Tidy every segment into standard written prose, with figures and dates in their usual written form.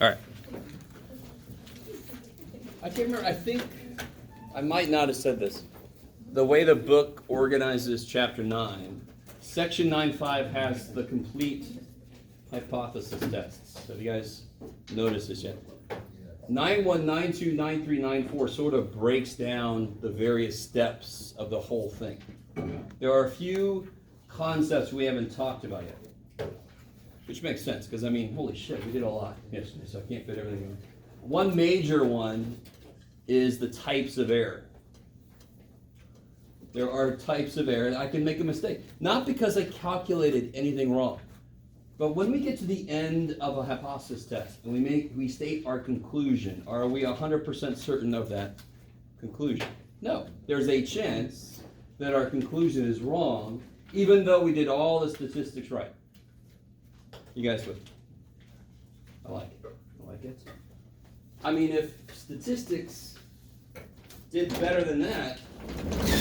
All right. I can't remember. I think I might not have said this. The way the book organizes chapter 9, section 9.5 has the complete hypothesis tests. Have you guys noticed this yet? 9.1, 9.2, 9.3, 9.4 sort of breaks down the various steps of the whole thing. There are a few concepts we haven't talked about yet, which makes sense because, I mean, holy shit, we did a lot yesterday, so I can't fit everything in. One major one is the types of error. There are types of error. I can make a mistake, not because I calculated anything wrong, but when we get to the end of a hypothesis test and we state our conclusion, are we 100% certain of that conclusion? No. There's a chance that our conclusion is wrong, even though we did all the statistics right. You guys would? I like it. I like it. I mean, if statistics did better than that,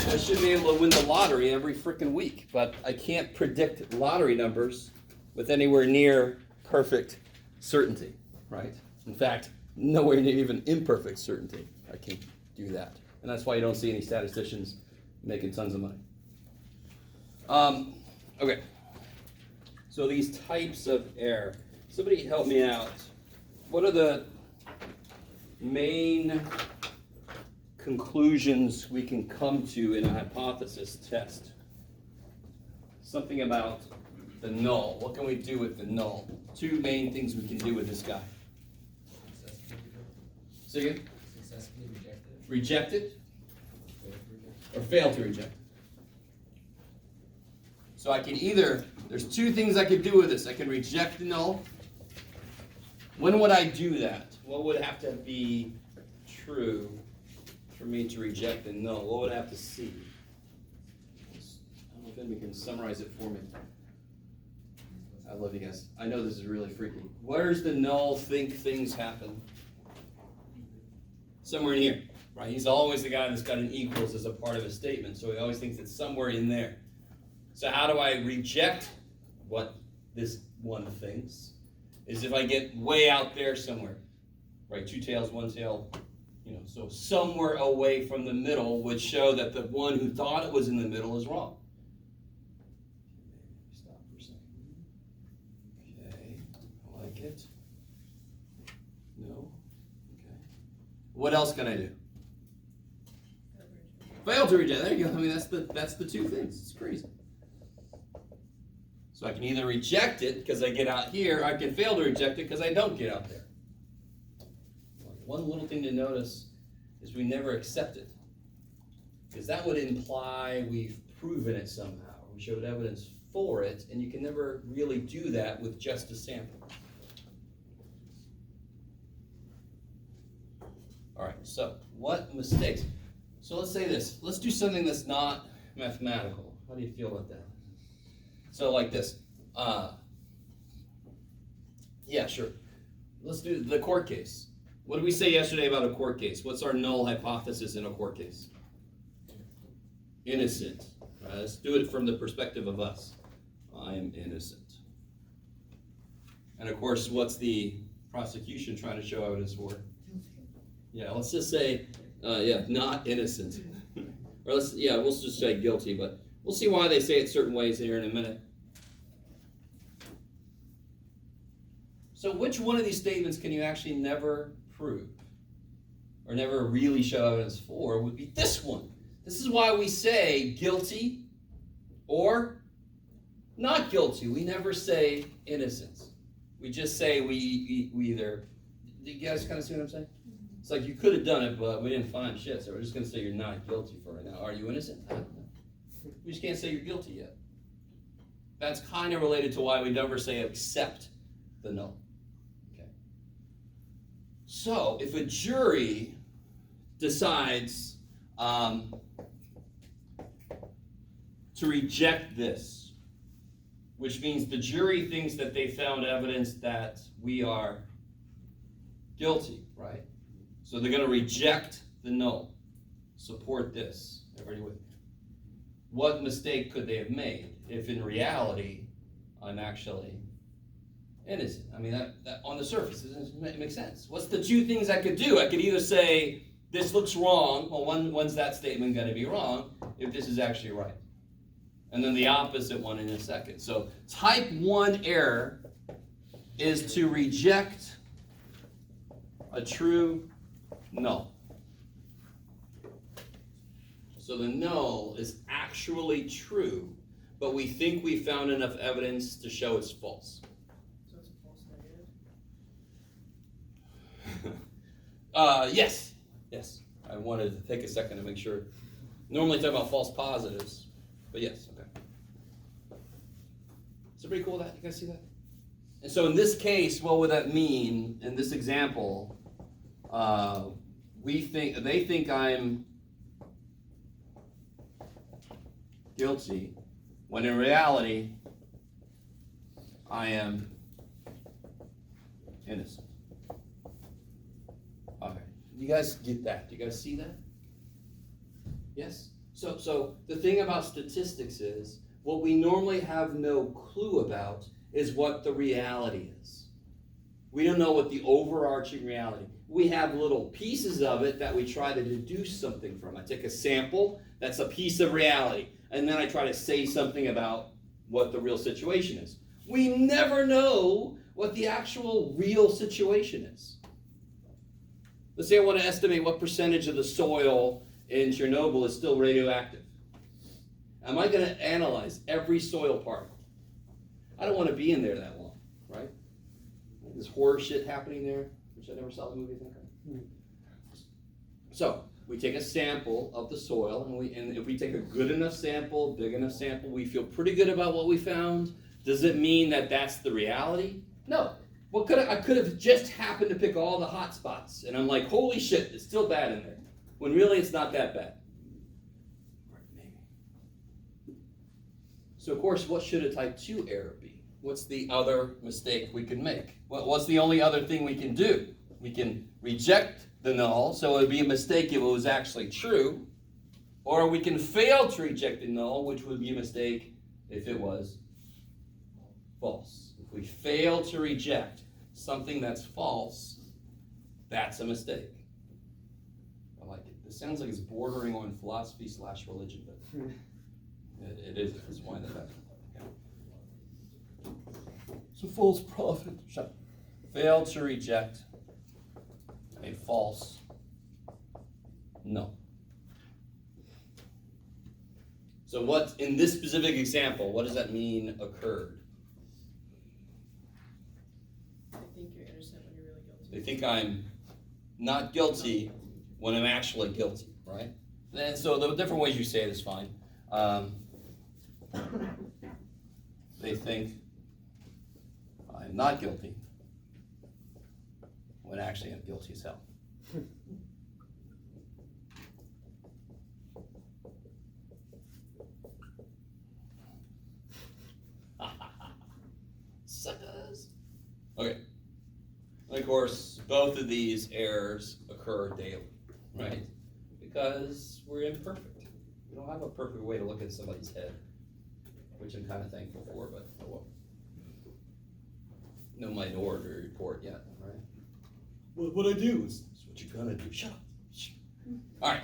I should be able to win the lottery every freaking week. But I can't predict lottery numbers with anywhere near perfect certainty, right? In fact, nowhere near even imperfect certainty I can do that. And that's why you don't see any statisticians making tons of money. Okay. So these types of error. Somebody help me out. What are the main conclusions we can come to in a hypothesis test? Something about the null. What can we do with the null? Two main things we can do with this guy. Say again? Successfully rejected. Reject it? Or fail to reject it. So I can either, there's two things I could do with this. I can reject the null. When would I do that? What would have to be true for me to reject the null? What would I have to see? I don't know if anybody can summarize it for me. I love you guys. I know this is really freaky. Where's the null think things happen? Somewhere in here, right? He's always the guy that's got an equals as a part of his statement, so he always thinks it's somewhere in there. So how do I reject what this one thinks? Is if I get way out there somewhere, right? Two tails, one tail, so somewhere away from the middle would show that the one who thought it was in the middle is wrong. Stop for a second. Okay, I like it. No? Okay. What else can I do? Fail to reject. There you go. I mean, that's the two things. It's crazy. So I can either reject it because I get out here, or I can fail to reject it because I don't get out there. One little thing to notice is we never accept it, because that would imply we've proven it somehow. We showed evidence for it, and you can never really do that with just a sample. All right, so what mistakes? So let's say this. Let's do something that's not mathematical. How do you feel about that? So like this. Yeah, sure. Let's do the court case. What did we say yesterday about a court case? What's our null hypothesis in a court case? Innocent. Let's do it from the perspective of us. I am innocent. And of course, what's the prosecution trying to show evidence for? Yeah, let's just say, not innocent. Or we'll just say guilty, but we'll see why they say it certain ways here in a minute. So which one of these statements can you actually never prove or never really show evidence for would be this one. This is why we say guilty or not guilty. We never say innocent. We just say we either, do you guys kind of see what I'm saying? It's like you could have done it, but we didn't find shit, so we're just going to say you're not guilty for right now. Are you innocent? I don't know. We just can't say you're guilty yet. That's kind of related to why we never say accept the null. Okay. So if a jury decides to reject this, which means the jury thinks that they found evidence that we are guilty, right? So they're going to reject the null. Support this. Everybody with me? What mistake could they have made if in reality I'm actually innocent. I mean, that on the surface, it makes sense. What's the two things I could do? I could either say, this looks wrong. Well, when's that statement going to be wrong if this is actually right? And then the opposite one in a second. So type 1 error is to reject a true null. So the null is actually true, but we think we found enough evidence to show it's false. So it's a false negative? Yes. Yes. I wanted to take a second to make sure. Normally talk about false positives, but yes, okay. Is it pretty cool that? You guys see that? And so in this case, what would that mean in this example? They think I'm guilty, when in reality, I am innocent. All right. You guys get that? Do you guys see that? Yes? So the thing about statistics is, what we normally have no clue about is what the reality is. We don't know what the overarching reality. We have little pieces of it that we try to deduce something from. I take a sample, that's a piece of reality, and then I try to say something about what the real situation is. We never know what the actual real situation is. Let's say I want to estimate what percentage of the soil in Chernobyl is still radioactive. Am I going to analyze every soil particle? I don't want to be in there that long, right? There's horror shit happening there, which I never saw the movie. So we take a sample of the soil, and if we take a good enough sample, big enough sample, we feel pretty good about what we found. Does it mean that that's the reality? No. I could have just happened to pick all the hot spots, and I'm like, holy shit, it's still bad in there. When really it's not that bad. Maybe. So of course, what should a type 2 error be? What's the other mistake we can make? What's the only other thing we can do? We can reject the null, so it would be a mistake if it was actually true, or we can fail to reject the null, which would be a mistake if it was false. If we fail to reject something that's false, that's a mistake. I like it. This sounds like it's bordering on philosophy/religion, but it is. That's why that happened. So false prophet. Failed to reject a false null. So what, in this specific example, what does that mean occurred? They think you're innocent when you're really guilty. They think I'm not guilty when I'm actually guilty, right? And so the different ways you say it is fine. They think I'm not guilty when actually I'm guilty as hell. Suckers. Okay. And of course, both of these errors occur daily, right? Because we're imperfect. We don't have a perfect way to look at somebody's head, which I'm kind of thankful for, but oh well. No minority report yet, right? Well, what I do is what you're gonna do. Shut up. All right.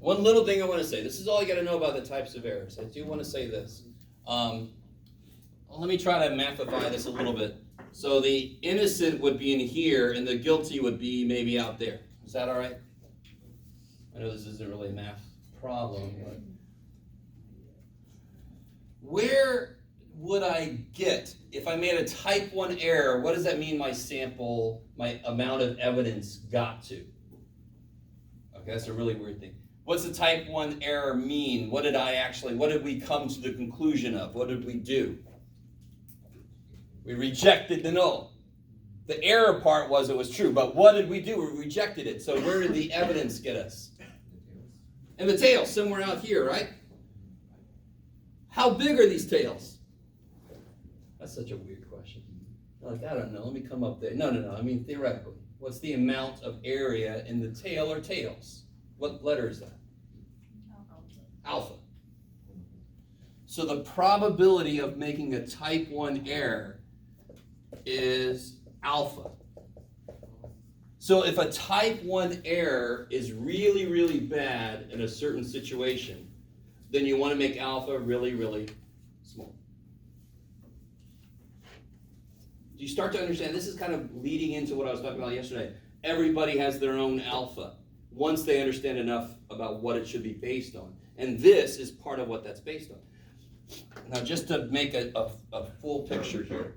One little thing I want to say. This is all you got to know about the types of errors. I do want to say this. Let me try to mathify this a little bit. So the innocent would be in here, and the guilty would be maybe out there. Is that all right? I know this isn't really a math problem, but where would I get, if I made a type 1 error, what does that mean my sample, my amount of evidence got to? Okay, that's a really weird thing. What's the type 1 error mean? What did we come to the conclusion of? What did we do? We rejected the null. The error part was it was true, but what did we do? We rejected it. So where did the evidence get us? In the tail, somewhere out here, right? How big are these tails? That's such a weird question. Like, I don't know, let me come up there. No, I mean theoretically. What's the amount of area in the tail or tails? What letter is that? Alpha. So the probability of making a type 1 error is alpha. So if a type 1 error is really, really bad in a certain situation, then you want to make alpha really, really small. Do you start to understand? This is kind of leading into what I was talking about yesterday. Everybody has their own alpha once they understand enough about what it should be based on. And this is part of what that's based on. Now, just to make a full picture here,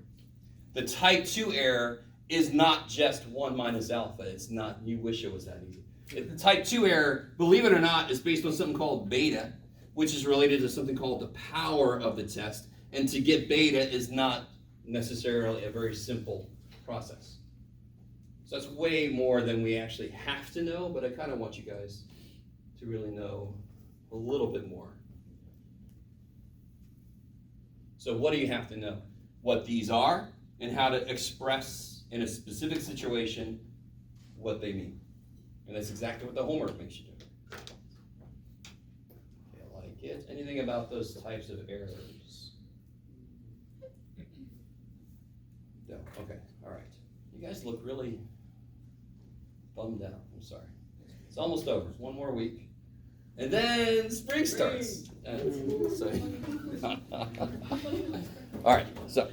the type 2 error is not just 1 minus alpha. It's not, you wish it was that easy. The type 2 error, believe it or not, is based on something called beta, which is related to something called the power of the test. And to get beta is not necessarily a very simple process. So that's way more than we actually have to know, but I kind of want you guys to really know a little bit more. So what do you have to know? What these are and how to express in a specific situation what they mean. And that's exactly what the homework makes you do. Okay, I like it. Anything about those types of errors? No. Okay. All right. You guys look really bummed out. I'm sorry. It's almost over. It's one more week. And then spring starts. All right. So.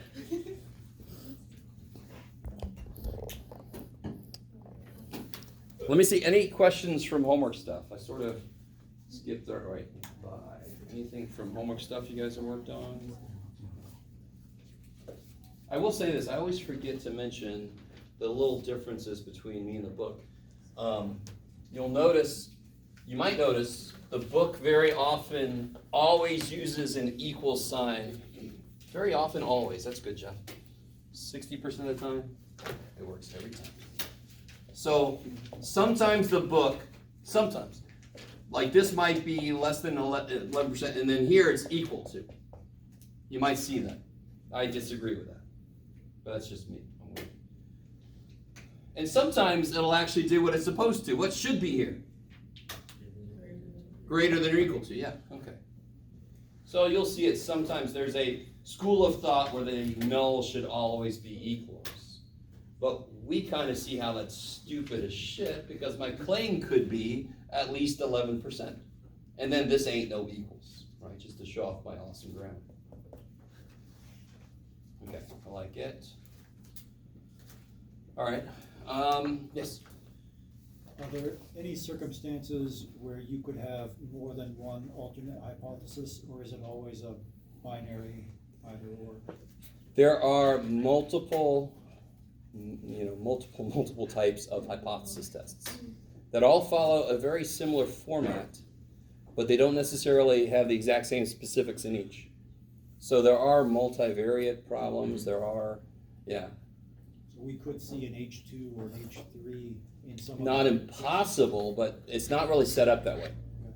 Let me see, any questions from homework stuff? I sort of skipped that right by. Anything from homework stuff you guys have worked on? I will say this, I always forget to mention the little differences between me and the book. You'll notice, you might notice, the book very often always uses an equal sign. Very often, always. That's good, Jeff. 60% of the time, it works every time. So sometimes the book, like this might be less than 11%, and then here it's equal to. You might see that. I disagree with that, but that's just me. And sometimes it'll actually do what it's supposed to. What should be here? Greater than or equal to, yeah, okay. So you'll see it sometimes. There's a school of thought where the null should always be equals. But we kind of see how that's stupid as shit because my claim could be at least 11%. And then this ain't no equals, right? Just to show off my awesome grammar. Okay, I like it. All right. Yes? Are there any circumstances where you could have more than one alternate hypothesis, or is it always a binary either or? There are multiple types of hypothesis tests that all follow a very similar format, but they don't necessarily have the exact same specifics in each. So there are multivariate problems, there are, So we could see an H2 or an H3 in some not impossible, but it's not really set up that way.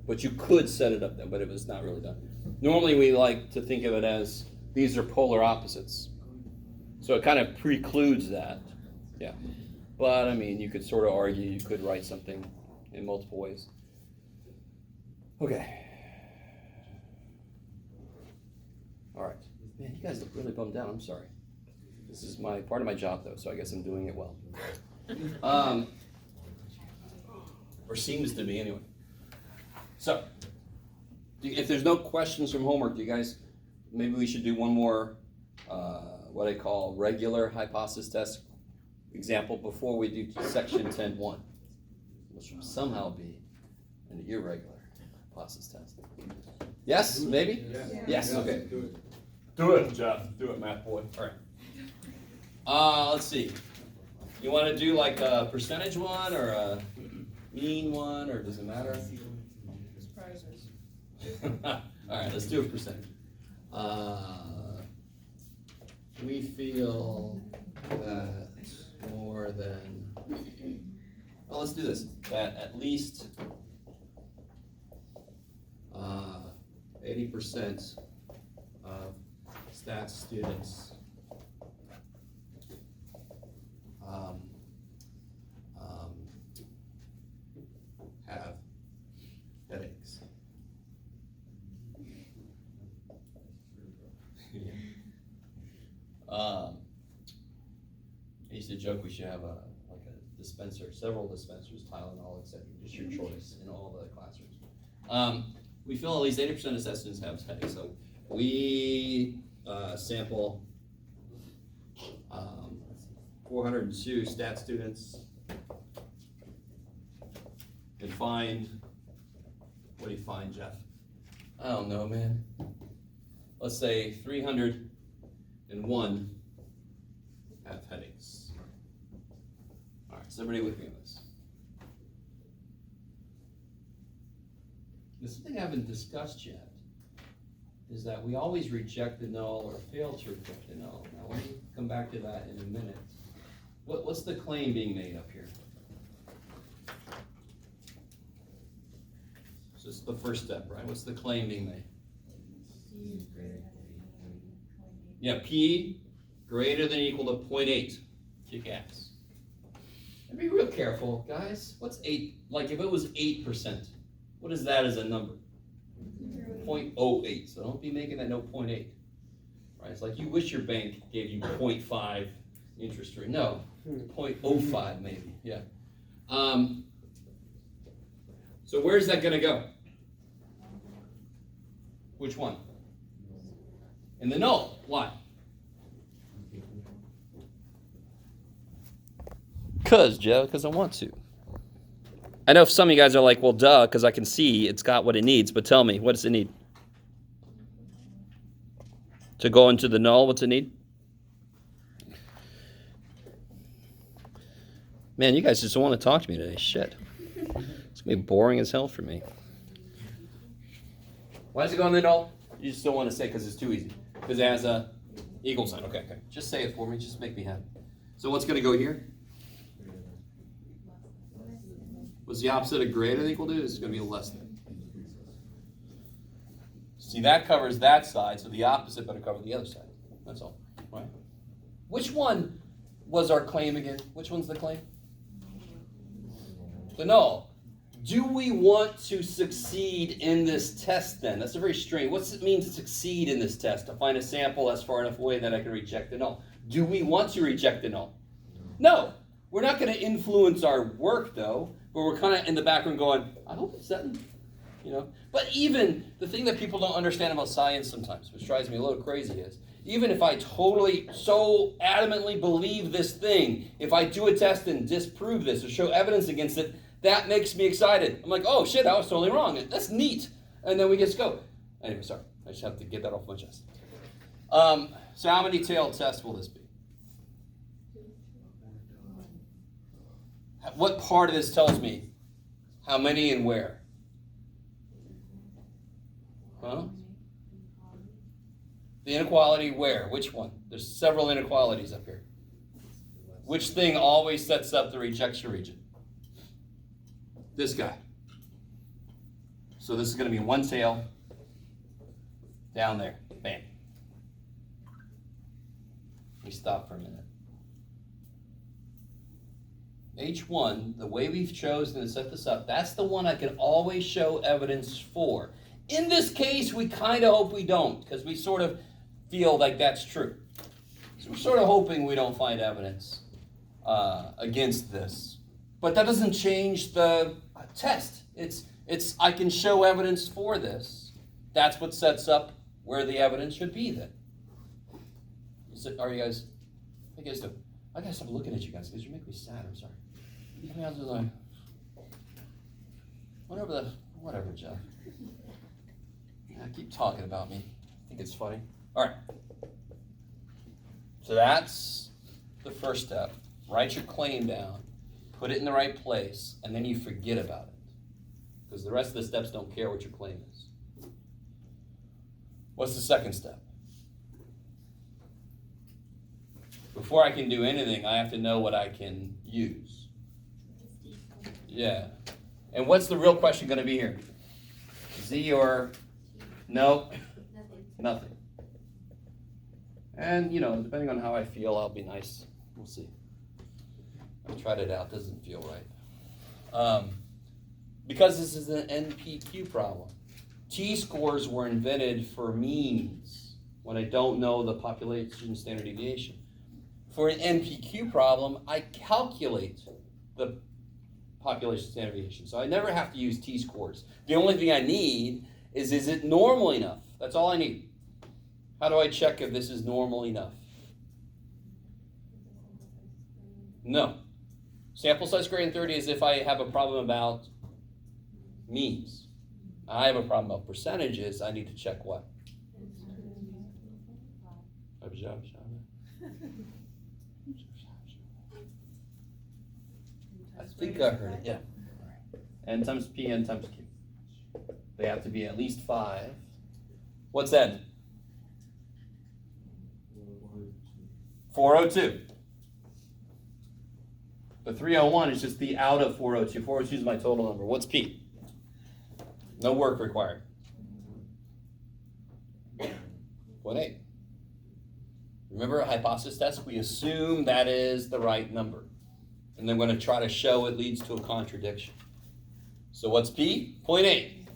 But you could set it up that way, but it was not really done. Normally we like to think of it as these are polar opposites. So it kind of precludes that, yeah. But I mean, you could sort of argue, you could write something in multiple ways. Okay. All right. Man, you guys look really bummed out. I'm sorry. This is part of my job, though, so I guess I'm doing it well. Or seems to be, anyway. So, if there's no questions from homework, you guys, maybe we should do one more, what I call regular hypothesis test example before we do section 10.1, which will somehow be an irregular hypothesis test. Yes, maybe? Yeah. Yes, okay. Do it. Do it, Jeff. Do it, math boy. All right. Let's see. You want to do like a percentage one or a mean one, or does it matter? Surprises. All right, let's do a percentage. We feel that more than, well, let's do this. That at least 80% of stats students have headaches. used to joke we should have a dispenser, several dispensers, Tylenol, etc. Just your choice in all the classrooms. We feel at least 80% of students have headaches, so we sample 402 stat students and find, what do you find, Jeff? I don't know, man. Let's say 301 have headaches. All right, is everybody with me on this? There's something I haven't discussed yet, is that we always reject the null or fail to reject the null. Now, let me come back to that in a minute. What's the claim being made up here? So this is the first step, right? What's the claim being made? Yeah, P greater than or equal to 0.8. Kick ass. And be real careful, guys. What's 8? Like if it was 8%, what is that as a number? 0.08. So don't be making that note 0.8. Right? It's like you wish your bank gave you 0.5 interest rate. No, 0.05 maybe. Yeah. So where's that going to go? Which one? In the null. Why? Because I want to. I know if some of you guys are like, well, duh, because I can see it's got what it needs, but tell me, what does it need? To go into the null, what's it need? Man, you guys just don't want to talk to me today. Shit. It's going to be boring as hell for me. Why does it go in the null? You just don't want to say because it's too easy. Because it has a equal sign. Okay. Just say it for me. Just make me happy. So what's going to go here? What's the opposite of greater than equal to? This is going to be less than. See, that covers that side, so the opposite better cover the other side. That's all. Right? Which one was our claim again? Which one's the claim? The null. Do we want to succeed in this test then? That's a very strange. What's it mean to succeed in this test? To find a sample that's far enough away that I can reject the null. Do we want to reject the null? No. We're not going to influence our work though, but we're kind of in the background going, I hope it's that, you know. But even the thing that people don't understand about science sometimes, which drives me a little crazy, is even if I totally so adamantly believe this thing, if I do a test and disprove this or show evidence against it, that makes me excited. I'm like, oh shit, I was totally wrong. That's neat. And then we just go. Anyway, sorry. I just have to get that off my chest. So how many tailed tests will this be? What part of this tells me how many and where? Huh? The inequality where? Which one? There's several inequalities up here. Which thing always sets up the rejection region? This guy. So this is going to be one tail down there. Bam. Let me stop for a minute. H1, the way we've chosen to set this up, that's the one I can always show evidence for. In this case, we kind of hope we don't, because we sort of feel like that's true. So we're sort of hoping we don't find evidence against this. But that doesn't change the test. It's I can show evidence for this. That's what sets up where the evidence should be then. Are you guys, how you guys doing? I gotta stop looking at you guys because you make me sad. I'm sorry. I mean, I was just like, whatever, Jeff. Yeah, keep talking about me. I think it's funny. All right. So that's the first step. Write your claim down, put it in the right place, and then you forget about it. Because the rest of the steps don't care what your claim is. What's the second step? Before I can do anything, I have to know what I can use. Yeah. And what's the real question going to be here? Z or no? Nothing. And, you know, depending on how I feel, I'll be nice. We'll see. I tried it out. Doesn't feel right. Because this is an NPQ problem. T-scores were invented for means when I don't know the population standard deviation. For an NPQ problem, I calculate the population standard deviation. So I never have to use t-scores. The only thing I need is it normal enough? That's all I need. How do I check if this is normal enough? No. Sample size greater than 30 is if I have a problem about means. I have a problem about percentages. I need to check what? I think I heard it, yeah. N times P, N times Q. They have to be at least 5. What's N? 402. The 301 is just the out of 402. 402 is my total number. What's P? No work required. 0.8. Remember a hypothesis test? We assume that is the right number. And then we're going to try to show it leads to a contradiction. So what's P? 0.8.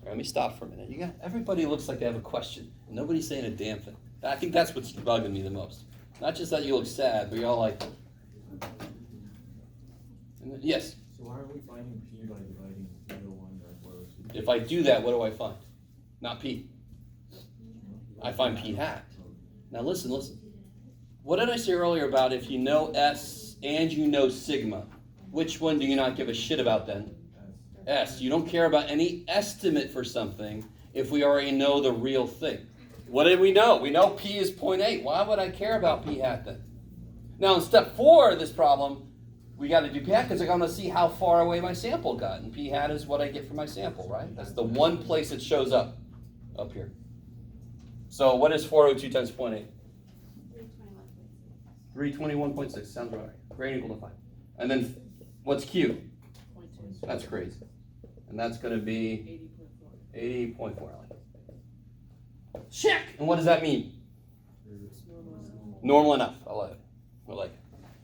Let me stop for a minute. Everybody looks like they have a question. Nobody's saying a damn thing. I think that's what's bugging me the most. Not just that you look sad, but you're all like, yes? So why are we finding P by dividing 301 by 402? If I do that, what do I find? Not P. I find P hat. Now listen. What did I say earlier about if you know S and you know sigma? Which one do you not give a shit about then? S. You don't care about any estimate for something if we already know the real thing. What did we know? We know P is 0.8. Why would I care about P hat then? Now in step 4 of this problem, we got to do P hat because I want to see how far away my sample got. And P hat is what I get from my sample, right? That's the one place it shows up here. So what is 402 times 0.8? 321.6. Sounds right. Greater than equal to 5. And then what's Q? That's crazy. And that's going to be 80.4. Check! And what does that mean? Normal enough. I love it. I like it.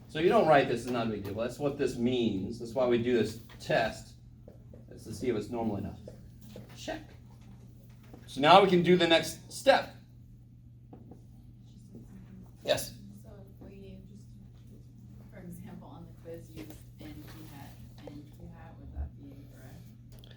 So you don't write this, it's not a big deal. That's what this means. That's why we do this test. Is to see if it's normal enough. Check. So now we can do the next step. Yes? So if we just, for example, on the quiz, use N Q hat, would that be correct?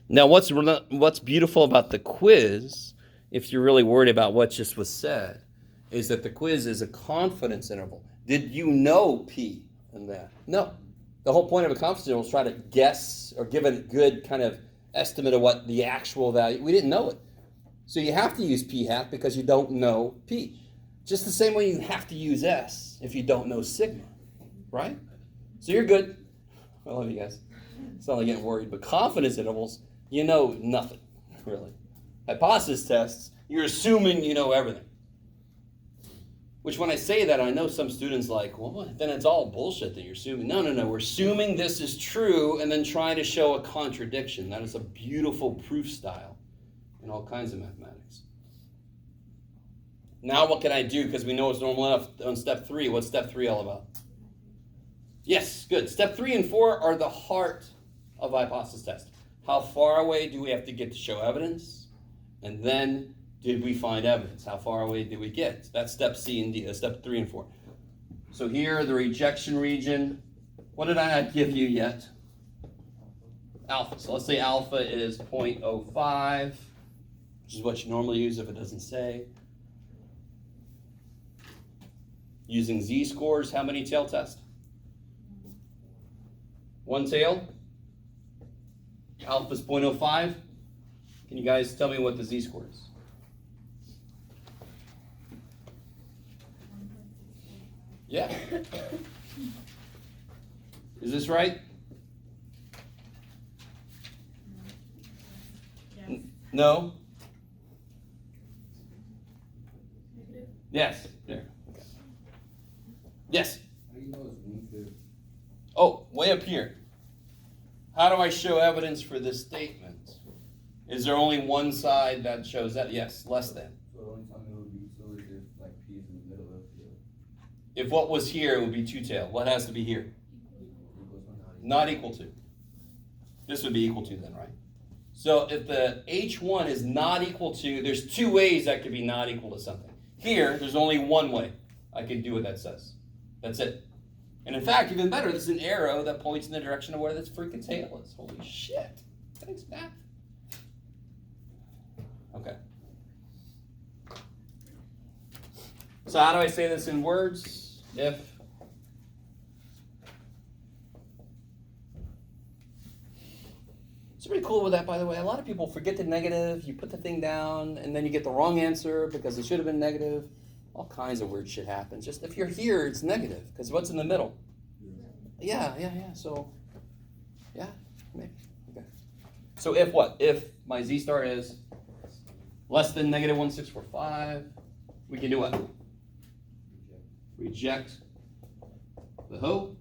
Now what's beautiful about the quiz, if you're really worried about what just was said, is that the quiz is a confidence interval. Did you know P in that? No. The whole point of a confidence interval is try to guess or give a good kind of estimate of what the actual value. We didn't know it. So you have to use P hat because you don't know P. Just the same way you have to use S if you don't know sigma, right? So you're good. I love you guys. It's not like getting worried, but confidence intervals, you know nothing, really. Hypothesis tests, you're assuming you know everything. Which when I say that, I know some students like, well, then it's all bullshit that you're assuming. No. We're assuming this is true and then trying to show a contradiction. That is a beautiful proof style in all kinds of mathematics. Now what can I do? Because we know it's normal enough on step 3. What's step 3 all about? Yes, good. Step 3 and 4 are the heart of a hypothesis test. How far away do we have to get to show evidence? And then, did we find evidence? How far away did we get? That's step C and D, step 3 and 4. So here, the rejection region. What did I not give you yet? Alpha. So let's say alpha is 0.05, which is what you normally use if it doesn't say. Using z-scores, how many tail test? 1 tail. Alpha is 0.05. Can you guys tell me what the z-score is? Yeah. Is this right? Yes. No? Yes. There. Okay. Yes. How do you know it's 1/5? Oh, way up here. How do I show evidence for this statement? Is there only one side that shows that? Yes, less than. So the only time it would be 2 is if like P is in the middle of the If what was here, it would be 2 tail. What has to be here? equals or Not equal to. This would be equal to then, right? So if the H1 is not equal to, there's two ways that could be not equal to something. Here, there's only one way I can do what that says. That's it. And in fact, even better, this is an arrow that points in the direction of where this freaking tail is. Holy shit. Thanks, Matt. Okay. So how do I say this in words? If it's pretty cool with that, by the way. A lot of people forget the negative. You put the thing down, and then you get the wrong answer because it should have been negative. All kinds of weird shit happens. Just if you're here, it's negative because what's in the middle? Yeah. So, yeah, maybe. Okay. So if what? If my z star is less than negative 1645, we can do what? Reject the hope,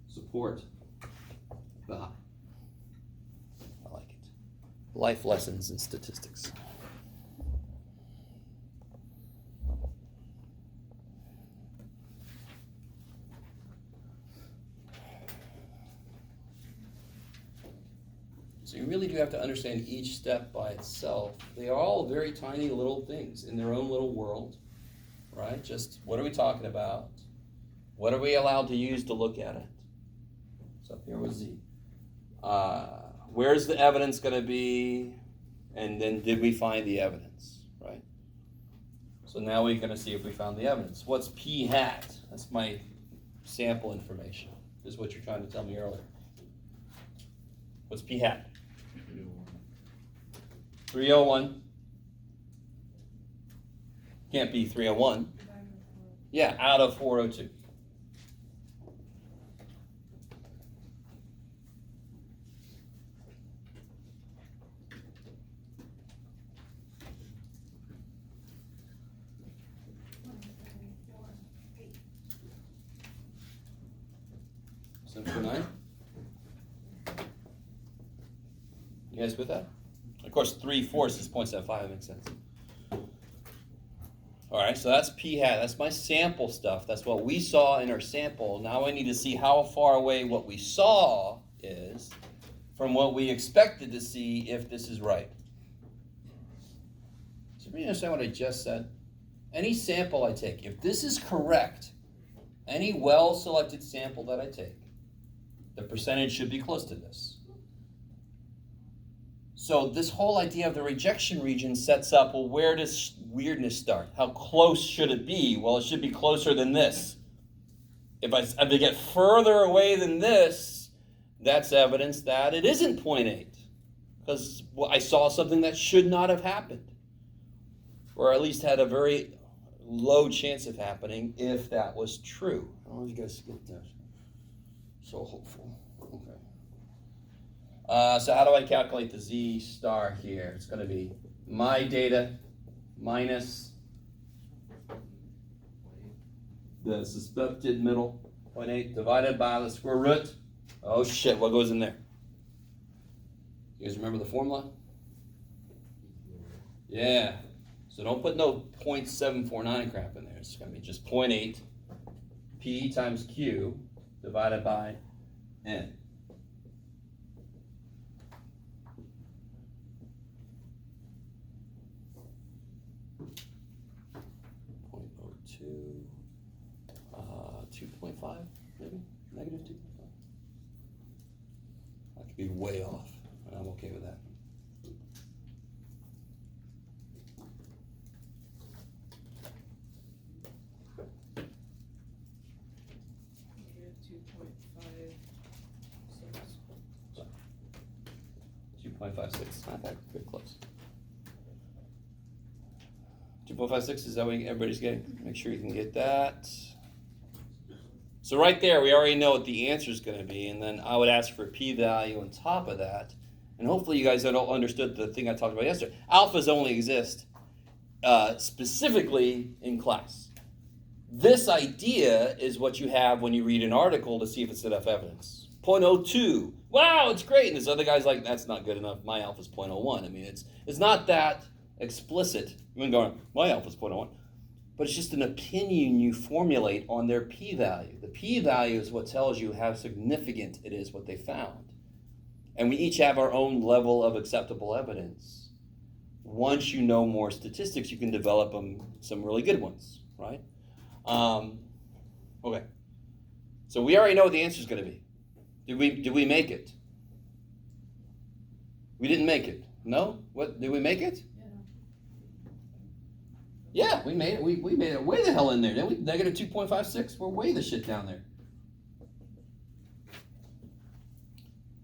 support the high. I like it. Life lessons in statistics. So you really do have to understand each step by itself. They are all very tiny little things in their own little world, right? Just what are we talking about? What are we allowed to use to look at it? So here was Z. Where's the evidence going to be? And then did we find the evidence, right? So now we're going to see if we found the evidence. What's P hat? That's my sample information. This is what you're trying to tell me earlier. What's P hat? 301. Can't be 301. Yeah, out of 402. Seven for 9. You guys with that? Of course, 3/4 is 0.75. Makes sense. All right, so that's P hat. That's my sample stuff. That's what we saw in our sample. Now I need to see how far away what we saw is from what we expected to see if this is right. So you understand what I just said? Any sample I take, if this is correct, any well-selected sample that I take, the percentage should be close to this. So this whole idea of the rejection region sets up, well, where does weirdness start? How close should it be? Well, it should be closer than this. If I get further away than this, that's evidence that it isn't 0.8. Because I saw something that should not have happened. Or at least had a very low chance of happening if that was true. I don't know if you guys get that. So hopeful. Okay. So how do I calculate the Z star here? It's going to be my data minus the suspected middle, 0.8, divided by the square root. Oh shit, what goes in there? You guys remember the formula? Yeah. So don't put no 0.749 crap in there. It's going to be just 0.8 P times Q divided by N. 2.5, maybe? Negative 2.5. I could be way off, and I'm okay with that. Negative 2.56. Not that good close. 2.56, is that what everybody's getting? Make sure you can get that. So right there, we already know what the answer is going to be, and then I would ask for a p-value on top of that. And hopefully you guys all understood the thing I talked about yesterday. Alphas only exist specifically in class. This idea is what you have when you read an article to see if it's enough evidence. 0.02. Wow, it's great. And this other guy's like, that's not good enough. My alpha's 0.01. I mean, it's not that explicit. You've been going, my alpha's 0.01. But it's just an opinion you formulate on their p-value. The p-value is what tells you how significant it is what they found. And we each have our own level of acceptable evidence. Once you know more statistics, you can develop some really good ones, right? Okay. So we already know what the answer is going to be. Did we make it? We didn't make it. No? What? Did we make it? Yeah, we made it. We made it way the hell in there. Then we negative 2.56. We're way the shit down there.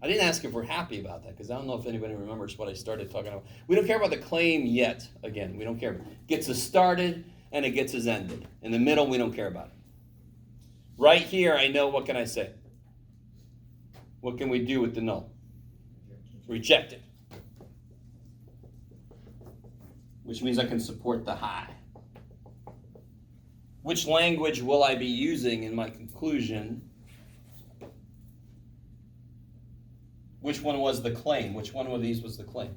I didn't ask if we're happy about that because I don't know if anybody remembers what I started talking about. We don't care about the claim yet. Again, we don't care. It gets us started and it gets us ended. In the middle, we don't care about it. Right here, I know what can I say. What can we do with the null? Reject it. Which means I can support the high. Which language will I be using in my conclusion? Which one was the claim? Which one of these was the claim?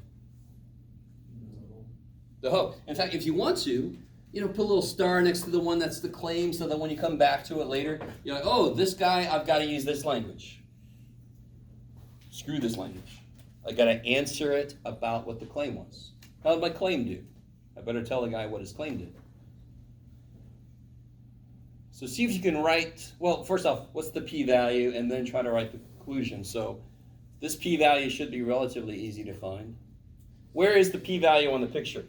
The hope. In fact, if you want to, put a little star next to the one that's the claim so that when you come back to it later, you're like, oh, this guy, I've got to use this language. Screw this language. I got to answer it about what the claim was. How did my claim do? I better tell the guy what his claim did. So see if you can write, well, first off, what's the p-value, and then try to write the conclusion. So this p-value should be relatively easy to find. Where is the p-value on the picture?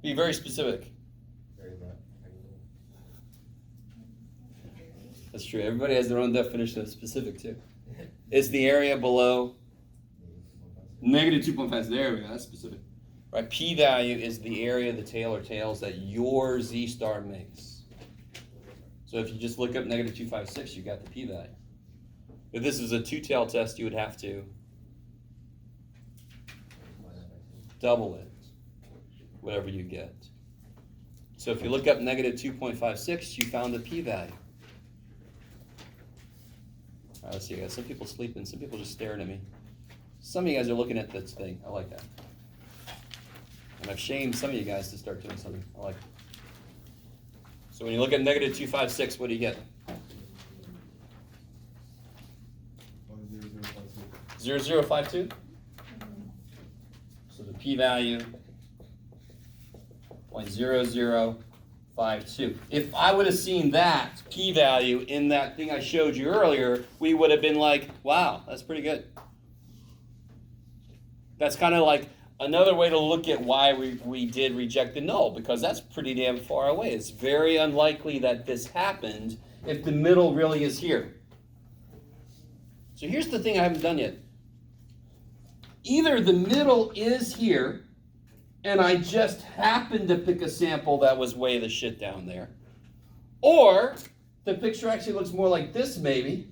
Be very specific. That's true. Everybody has their own definition of specific, too. It's the area below negative 2.5. There we go. That's specific. Right? P-value is the area of the tail or tails that your z-star makes. So if you just look up negative 256, you got the p-value. If this is a two-tail test, you would have to double it, whatever you get. So if you look up negative 2.56, you found the p-value. All right, let's see, guys. Some people sleeping, some people just staring at me. Some of you guys are looking at this thing. I like that. And I've shamed some of you guys to start doing something. I like it. So when you look at negative 256, what do you get? 0.0052. So the p-value 0.0052. If I would have seen that p-value in that thing I showed you earlier, we would have been like, wow, that's pretty good. That's kind of like another way to look at why we did reject the null, because that's pretty damn far away. It's very unlikely that this happened if the middle really is here. So here's the thing I haven't done yet. Either the middle is here, and I just happened to pick a sample that was way the shit down there, or the picture actually looks more like this maybe,